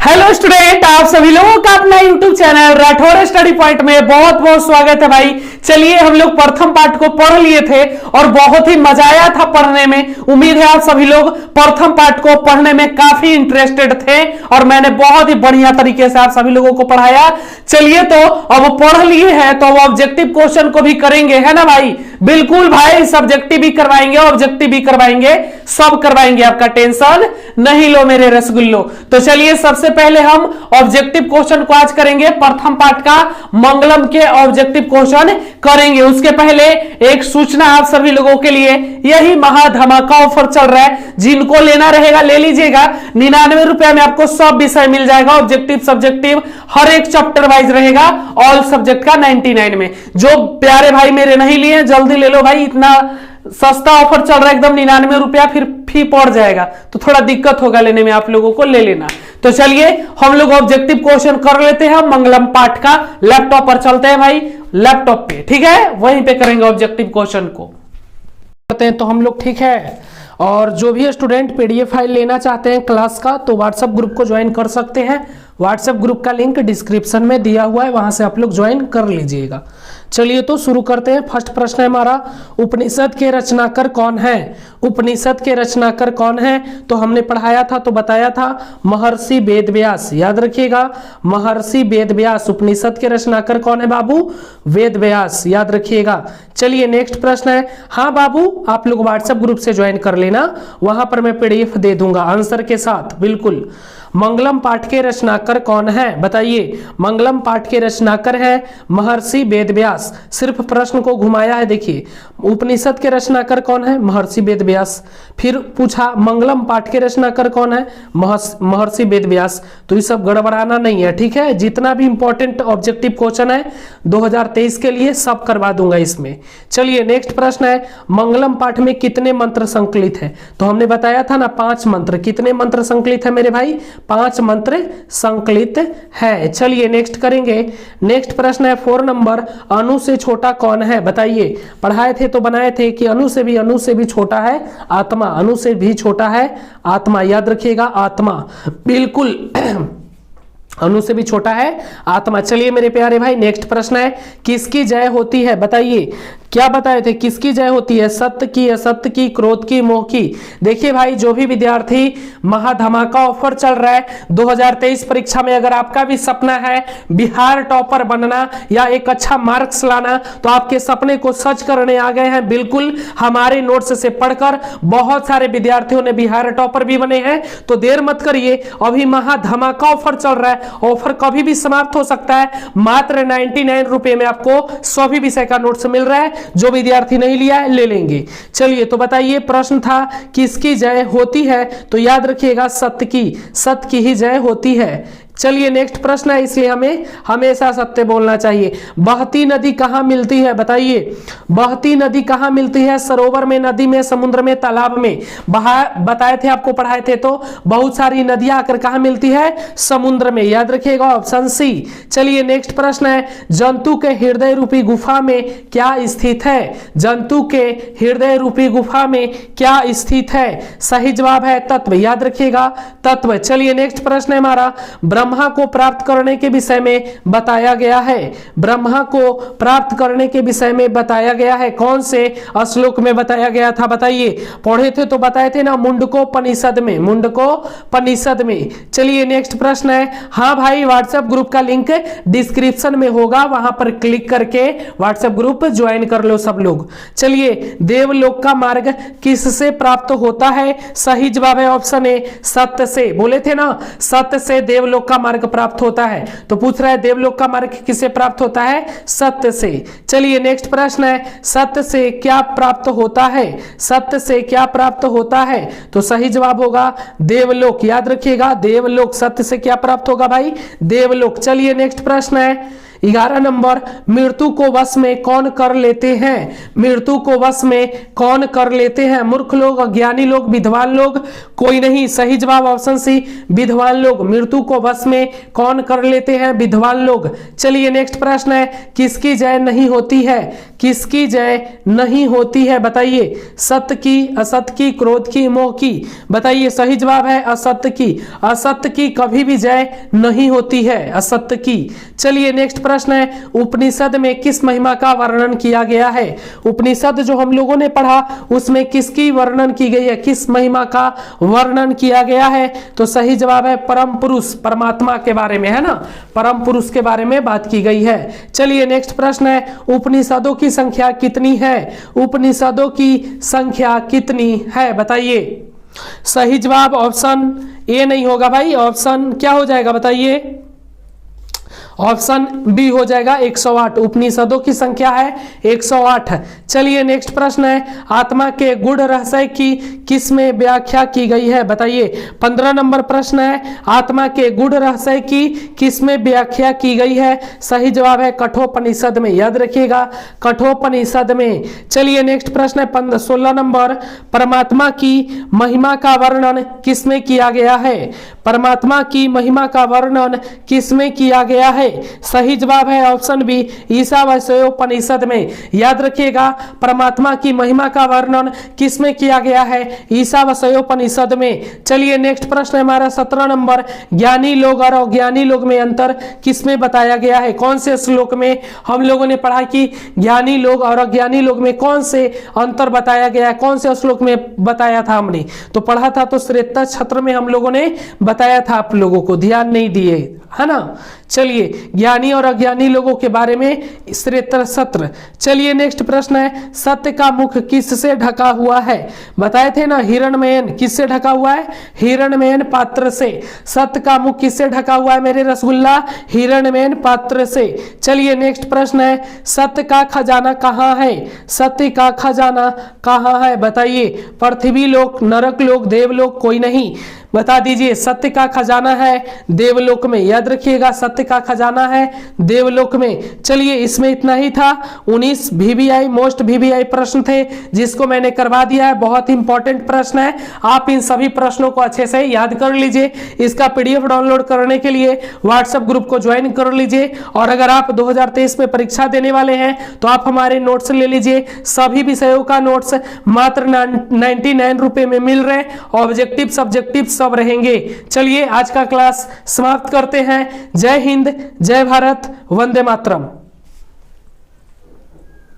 Hello student, आप सभी लोगों का अपना YouTube channel Rathore study point में बहुत बहुत स्वागत है। भाई चलिए, हम लोग प्रथम पाठ को पढ़ लिए थे और बहुत ही मजा आया था पढ़ने में। उम्मीद है आप सभी लोग प्रथम पाठ को पढ़ने में काफी इंटरेस्टेड थे और मैंने बहुत ही बढ़िया तरीके से आप सभी लोगों को पढ़ाया। चलिए, तो अब पढ़ लिए हैं तो अब ऑब्जेक्टिव क्वेश्चन को भी करेंगे, है ना भाई? बिल्कुल भाई, सब्जेक्टिव भी करवाएंगे, ऑब्जेक्टिव भी करवाएंगे, सब करवाएंगे, आपका टेंशन नहीं लो मेरे रसगुल्लो। तो चलिए, सबसे पहले हम ऑब्जेक्टिव क्वेश्चन को आज करेंगे। प्रथम पाठ का मंगलम के ऑब्जेक्टिव क्वेश्चन करेंगे। उसके पहले एक सूचना आप सभी लोगों के लिए, यही महाधमाका ऑफर चल रहा है, जिनको लेना रहेगा ले लीजिएगा। 99 रुपए में आपको सब विषय मिल जाएगा, ऑब्जेक्टिव सब्जेक्टिव हर एक चैप्टर वाइज रहेगा, ऑल सब्जेक्ट का 99 में। जो प्यारे भाई मेरे नहीं लिए जल्दी ले लो भाई, इतना सस्ता ऑफर चल रहा है एकदम 99 रुपया, फिर फी पड़ जाएगा तो थोड़ा दिक्कत होगा लेने में, आप लोगों को ले लेना। तो चलिए, हम लोग ऑब्जेक्टिव क्वेश्चन कर लेते हैं मंगलम पाठ का। लैपटॉप पर चलते हैं भाई, लैपटॉप पे, ठीक है, वहीं पे करेंगे ऑब्जेक्टिव क्वेश्चन को करते हैं तो हम लोग, ठीक है। और जो भी स्टूडेंट पीडीएफ फाइल लेना चाहते हैं क्लास का तो व्हाट्सएप ग्रुप को ज्वाइन कर सकते हैं। व्हाट्सएप ग्रुप का लिंक डिस्क्रिप्शन में दिया हुआ है, वहां से आप लोग ज्वाइन कर लीजिएगा। चलिए, तो शुरू करते हैं। फर्स्ट प्रश्न है हमारा, उपनिषद के रचनाकार कौन है? उपनिषद के रचनाकार कौन है? तो हमने पढ़ाया था तो बताया था महर्षि वेदव्यास, याद रखिएगा, महर्षि वेदव्यास। उपनिषद के रचनाकार कौन है बाबू? वेदव्यास, याद रखिएगा। चलिए, नेक्स्ट प्रश्न है। हाँ बाबू, आप लोग व्हाट्सएप ग्रुप से ज्वाइन कर लेना, वहां पर मैं पीडीएफ दे दूंगा आंसर के साथ, बिल्कुल। मंगलम पाठ के रचनाकार कौन है? बताइए, मंगलम पाठ के रचनाकार है महर्षि वेदव्यास। सिर्फ प्रश्न को घुमाया है, देखिए, उपनिषद के रचनाकार कौन है? महर्षि वेदव्यास। फिर पूछा मंगलम पाठ के रचनाकार कौन है? महर्षि वेदव्यास। तो ये सब गड़बड़ाना नहीं है, ठीक है। जितना भी इंपॉर्टेंट ऑब्जेक्टिव क्वेश्चन है 2023 के लिए सब करवा दूंगा इसमें। चलिए, नेक्स्ट प्रश्न है, मंगलम पाठ में कितने मंत्र संकलित है? तो हमने बताया था ना 5 मंत्र। कितने मंत्र संकलित है मेरे भाई? 5 मंत्र संकलित है। चलिए, नेक्स्ट करेंगे। नेक्स्ट प्रश्न है 4 नंबर, अणु से छोटा कौन है? बताइए, पढ़ाए थे तो बनाए थे कि अणु से भी छोटा है आत्मा। अणु से भी छोटा है आत्मा, याद रखिएगा, आत्मा, बिल्कुल अणु से भी छोटा है आत्मा। चलिए मेरे प्यारे भाई, नेक्स्ट प्रश्न है, किसकी जय होती है? बताइए, क्या बताए थे? किसकी जय होती है? सत्य की, असत्य की, क्रोध की, मोह की? देखिए भाई, जो भी विद्यार्थी, महाधमाका ऑफर चल रहा है 2023 परीक्षा में, अगर आपका भी सपना है बिहार टॉपर बनना या एक अच्छा मार्क्स लाना, तो आपके सपने को सच करने आ गए हैं। बिल्कुल, हमारे नोट्स से पढ़कर बहुत सारे विद्यार्थियों ने बिहार टॉपर भी बने हैं। तो देर मत करिए, अभी महाधमाका ऑफर चल रहा है, ऑफर कभी भी समाप्त हो सकता है। मात्र 99 रुपए में आपको सभी विषय का नोट्स मिल रहा है। जो विद्यार्थी नहीं लिया है ले लेंगे। चलिए, तो बताइए, प्रश्न था किसकी जय होती है? तो याद रखिएगा, सत्य की, सत्य की ही जय होती है। चलिए, नेक्स्ट प्रश्न है, इसलिए हमें हमेशा सत्य बोलना चाहिए। बहती नदी कहां मिलती है? बताइए, बहती नदी कहां मिलती है? सरोवर में, नदी में, समुद्र में, तालाब में? बताए थे, आपको पढ़ाए थे तो बहुत सारी नदियां आकर कहां मिलती है? समुद्र में, याद रखिएगा, ऑप्शन सी। चलिए, नेक्स्ट प्रश्न है, जंतु के हृदय रूपी गुफा में क्या स्थित है? जंतु के हृदय रूपी गुफा में क्या स्थित है? सही जवाब है तत्व, याद रखिएगा, तत्व। चलिए, नेक्स्ट प्रश्न है हमारा, ब्रह्मा को प्राप्त करने के विषय में बताया गया है। ब्रह्मा को प्राप्त करने के विषय में बताया गया है, कौन से श्लोक में बताया गया था? बताइए, पढ़े थे तो बताए थे ना, मुंडकोपनिषद में, मुंडकोपनिषद में। चलिए, नेक्स्ट प्रश्न है, हाँ भाई, व्हाट्सएप ग्रुप का लिंक डिस्क्रिप्शन में होगा, वहां पर क्लिक करके व्हाट्सएप ग्रुप ज्वाइन कर लो सब लोग। चलिए, देवलोक का मार्ग किससे प्राप्त होता है? सही जवाब है ऑप्शन ए, सत्य से। बोले थे ना, सत्य से देवलोक का मार्ग प्राप्त होता है। तो पूछ रहा है देवलोक का मार्ग किससे प्राप्त होता है? सत्य से। चलिए, नेक्स्ट प्रश्न है, सत्य से क्या प्राप्त होता है? सत्य से क्या प्राप्त होता है? तो सही जवाब होगा देवलोक, याद रखिएगा, देवलोक। सत्य से क्या प्राप्त होगा भाई? देवलोक। चलिए, नेक्स्ट प्रश्न है, 11 नंबर, मृत्यु को वश में कौन कर लेते हैं? मृत्यु को वश में कौन कर लेते हैं? मूर्ख लोग, अज्ञानी लोग, विद्वान लोग? कोई नहीं। सही जवाब ऑप्शन सी, विद्वान लोग। मृत्यु को वश में कौन कर लेते हैं? विद्वान लोग। चलिए नेक्स्ट प्रश्न है, किसकी जय नहीं होती है? किसकी जय नहीं होती है? बताइए। सत्य की, असत्य की, क्रोध की, मोह की? बताइए। सही जवाब है असत्य की। असत्य की कभी भी जय नहीं होती है, असत्य की। चलिए नेक्स्ट प्रश्न है, उपनिषद में किस महिमा का वर्णन किया गया है? उपनिषद जो हम लोगों ने पढ़ा उसमें किसकी वर्णन की गई है? किस महिमा का वर्णन किया गया है? तो सही जवाब है परम पुरुष, परमात्मा के बारे में, है ना, परम पुरुष के बारे में बात की गई है। चलिए नेक्स्ट प्रश्न है, उपनिषदों की संख्या कितनी है? उपनिषदों की संख्या कितनी है? बताइए। सही जवाब ऑप्शन ए नहीं होगा भाई, ऑप्शन क्या हो जाएगा? बताइए। ऑप्शन बी हो जाएगा 108। उपनिषदों की संख्या है 108। चलिए नेक्स्ट प्रश्न है, आत्मा के गूढ़ रहस्य की किसमें व्याख्या की गई है? बताइए। 15 नंबर प्रश्न है, आत्मा के गूढ़ रहस्य की किसमें व्याख्या की गई है? सही जवाब है कठोपनिषद में, याद रखिएगा, कठोपनिषद में। चलिए नेक्स्ट प्रश्न है 16 नंबर, परमात्मा की महिमा का वर्णन किसमें किया गया है? परमात्मा की महिमा का वर्णन किसमें किया गया है? सही जवाब है ऑप्शन बी, ईशावास्योपनिषद में। याद रखिएगा, परमात्मा की महिमा का वर्णन किसमें किया गया है? ईशावास्योपनिषद में। चलिए नेक्स्ट प्रश्न है हमारा 17 नंबर, ज्ञानी लोग और अज्ञानी लोग में अंतर किसमें बताया गया है? कौन से श्लोक में हम लोगों ने पढ़ा कि ज्ञानी लोग और अज्ञानी लोग में कौन से अंतर बताया गया है? कौन से श्लोक में बताया था हमने? तो पढ़ा था, तो श्रेष्ठ छत्र में हम लोगों ने बताया था, आप लोगों को ध्यान नहीं दिए, है ना। चलिए, ज्ञानी और अज्ञानी लोगों के बारे में श्रेष्ठ सत्र। चलिए नेक्स्ट प्रश्न है, सत्य का मुख किससे ढका हुआ है? बताए थे ना, हिरण्मयन। किससे ढका हुआ है? हिरण्मयन पात्र से। सत्य का मुख किससे ढका हुआ है मेरे रसगुल्ला? हिरण्मयन पात्र से। चलिए नेक्स्ट प्रश्न है, सत्य का खजाना कहाँ है? सत्य का खजाना कहाँ है? बताइए। पृथ्वी लोक, नरक लोक, देवलोक? कोई नहीं। बता दीजिए। सत्य का खजाना है देवलोक में, याद रखिएगा, सत्य का खजाना है देवलोक में। चलिए इसमें इतना ही था। 19 VVI मोस्ट VVI प्रश्न थे जिसको मैंने करवा दिया है। बहुत इंपॉर्टेंट प्रश्न है, आप इन सभी प्रश्नों को अच्छे से याद कर लीजिए। इसका PDF डाउनलोड करने के लिए व्हाट्सएप ग्रुप को ज्वाइन कर लीजिए। और अगर आप 2023 में परीक्षा देने वाले हैं तो आप हमारे नोट्स ले लीजिए। सभी विषयों का नोट्स मात्र 99 रुपए में मिल रहे हैं। ऑब्जेक्टिव, सब्जेक्टिव सब रहेंगे। चलिए आज का क्लास समाप्त करते हैं। जय हिंद, जय भारत, वंदे मातरम।